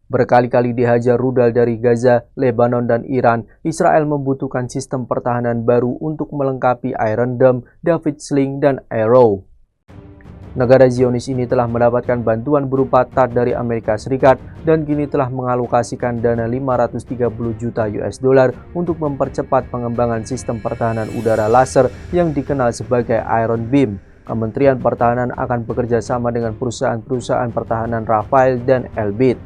Berkali-kali dihajar rudal dari Gaza, Lebanon, dan Iran, Israel membutuhkan sistem pertahanan baru untuk melengkapi Iron Dome, David Sling, dan Arrow. Negara Zionis ini telah mendapatkan bantuan berupa THAAD dari Amerika Serikat dan kini telah mengalokasikan dana 530 juta US dollar untuk mempercepat pengembangan sistem pertahanan udara laser yang dikenal sebagai Iron Beam. Kementerian Pertahanan akan bekerja sama dengan perusahaan-perusahaan pertahanan Rafael dan Elbit.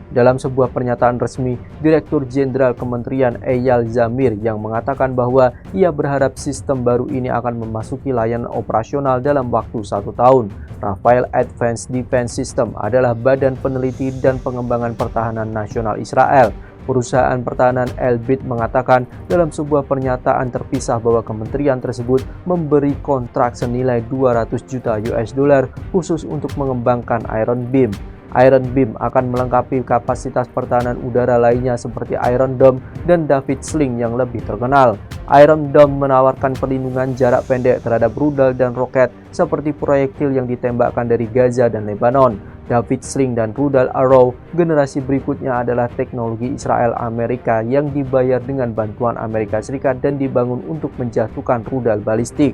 Dalam sebuah pernyataan resmi, Direktur Jenderal Kementerian Eyal Zamir yang mengatakan bahwa ia berharap sistem baru ini akan memasuki layanan operasional dalam waktu 1 tahun. Rafael Advanced Defense System adalah badan peneliti dan pengembangan pertahanan nasional Israel. Perusahaan pertahanan Elbit mengatakan dalam sebuah pernyataan terpisah bahwa kementerian tersebut memberi kontrak senilai 200 juta US dollar khusus untuk mengembangkan Iron Beam. Iron Beam akan melengkapi kapasitas pertahanan udara lainnya seperti Iron Dome dan David Sling yang lebih terkenal. Iron Dome menawarkan perlindungan jarak pendek terhadap rudal dan roket seperti proyektil yang ditembakkan dari Gaza dan Lebanon. David Sling dan rudal Arrow generasi berikutnya adalah teknologi Israel Amerika yang dibayar dengan bantuan Amerika Serikat dan dibangun untuk menjatuhkan rudal balistik.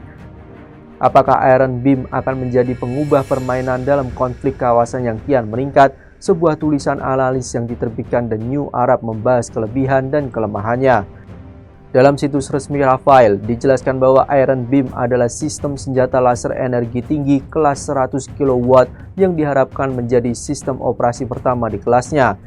Apakah Iron Beam akan menjadi pengubah permainan dalam konflik kawasan yang kian meningkat? Sebuah tulisan analis yang diterbitkan The New Arab membahas kelebihan dan kelemahannya. Dalam situs resmi Rafael, dijelaskan bahwa Iron Beam adalah sistem senjata laser energi tinggi kelas 100 kW yang diharapkan menjadi sistem operasi pertama di kelasnya.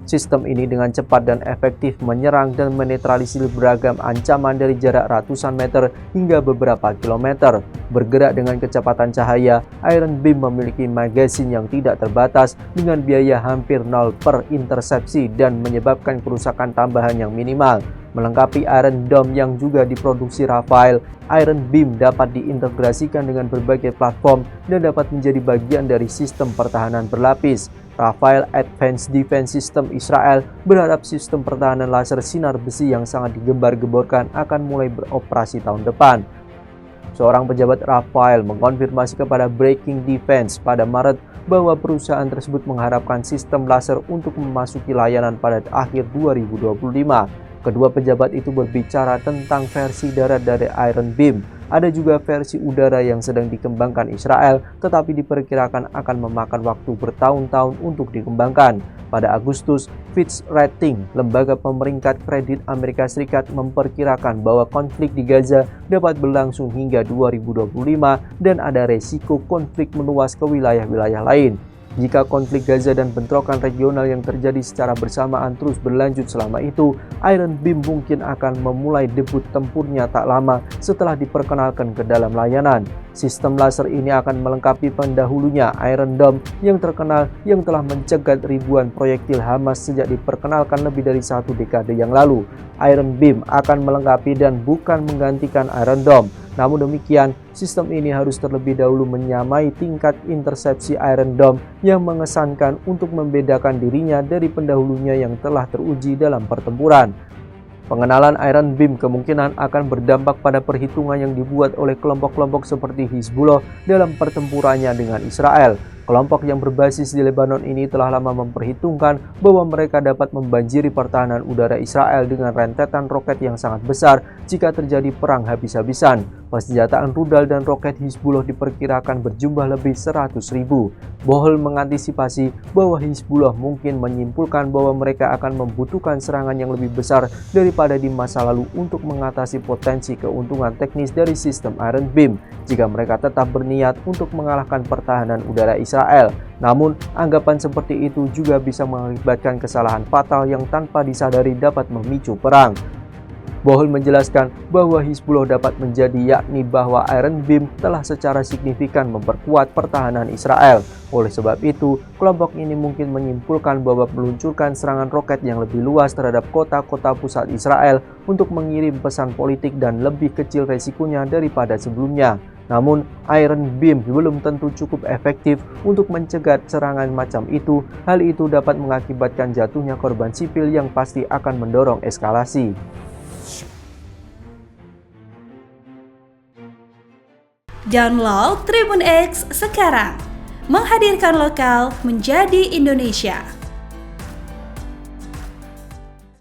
Sistem ini dengan cepat dan efektif menyerang dan menetralisir beragam ancaman dari jarak ratusan meter hingga beberapa kilometer. Bergerak dengan kecepatan cahaya, Iron Beam memiliki magazin yang tidak terbatas dengan biaya hampir 0 per intersepsi dan menyebabkan kerusakan tambahan yang minimal. Melengkapi Iron Dome yang juga diproduksi Rafael, Iron Beam dapat diintegrasikan dengan berbagai platform dan dapat menjadi bagian dari sistem pertahanan berlapis. Rafael Advanced Defense System Israel berharap sistem pertahanan laser sinar besi yang sangat digembar-gemborkan akan mulai beroperasi tahun depan. Seorang pejabat Rafael mengkonfirmasi kepada Breaking Defense pada Maret bahwa perusahaan tersebut mengharapkan sistem laser untuk memasuki layanan pada akhir 2025. Kedua pejabat itu berbicara tentang versi darat dari Iron Beam. Ada juga versi udara yang sedang dikembangkan Israel, tetapi diperkirakan akan memakan waktu bertahun-tahun untuk dikembangkan. Pada Agustus, Fitch Ratings, lembaga pemeringkat kredit Amerika Serikat, memperkirakan bahwa konflik di Gaza dapat berlangsung hingga 2025 dan ada resiko konflik meluas ke wilayah-wilayah lain. Jika konflik Gaza dan bentrokan regional yang terjadi secara bersamaan terus berlanjut selama itu, Iron Beam mungkin akan memulai debut tempurnya tak lama setelah diperkenalkan ke dalam layanan. Sistem laser ini akan melengkapi pendahulunya Iron Dome yang terkenal yang telah mencegat ribuan proyektil Hamas sejak diperkenalkan lebih dari 1 dekade yang lalu. Iron Beam akan melengkapi dan bukan menggantikan Iron Dome. Namun demikian, sistem ini harus terlebih dahulu menyamai tingkat intersepsi Iron Dome yang mengesankan untuk membedakan dirinya dari pendahulunya yang telah teruji dalam pertempuran. Pengenalan Iron Beam kemungkinan akan berdampak pada perhitungan yang dibuat oleh kelompok-kelompok seperti Hizbullah dalam pertempurannya dengan Israel. Kelompok yang berbasis di Lebanon ini telah lama memperhitungkan bahwa mereka dapat membanjiri pertahanan udara Israel dengan rentetan roket yang sangat besar jika terjadi perang habis-habisan. Persenjataan rudal dan roket Hizbullah diperkirakan berjumlah lebih 100.000. Bohol mengantisipasi bahwa Hizbullah mungkin menyimpulkan bahwa mereka akan membutuhkan serangan yang lebih besar daripada di masa lalu untuk mengatasi potensi keuntungan teknis dari sistem Iron Beam jika mereka tetap berniat untuk mengalahkan pertahanan udara Israel. Namun, anggapan seperti itu juga bisa mengakibatkan kesalahan fatal yang tanpa disadari dapat memicu perang. Bohol menjelaskan bahwa Hizbullah dapat menjadi yakni bahwa Iron Beam telah secara signifikan memperkuat pertahanan Israel. Oleh sebab itu, kelompok ini mungkin menyimpulkan bahwa meluncurkan serangan roket yang lebih luas terhadap kota-kota pusat Israel untuk mengirim pesan politik dan lebih kecil resikonya daripada sebelumnya. Namun, Iron Beam belum tentu cukup efektif untuk mencegah serangan macam itu. Hal itu dapat mengakibatkan jatuhnya korban sipil yang pasti akan mendorong eskalasi. Download Tribun X sekarang, menghadirkan lokal menjadi Indonesia.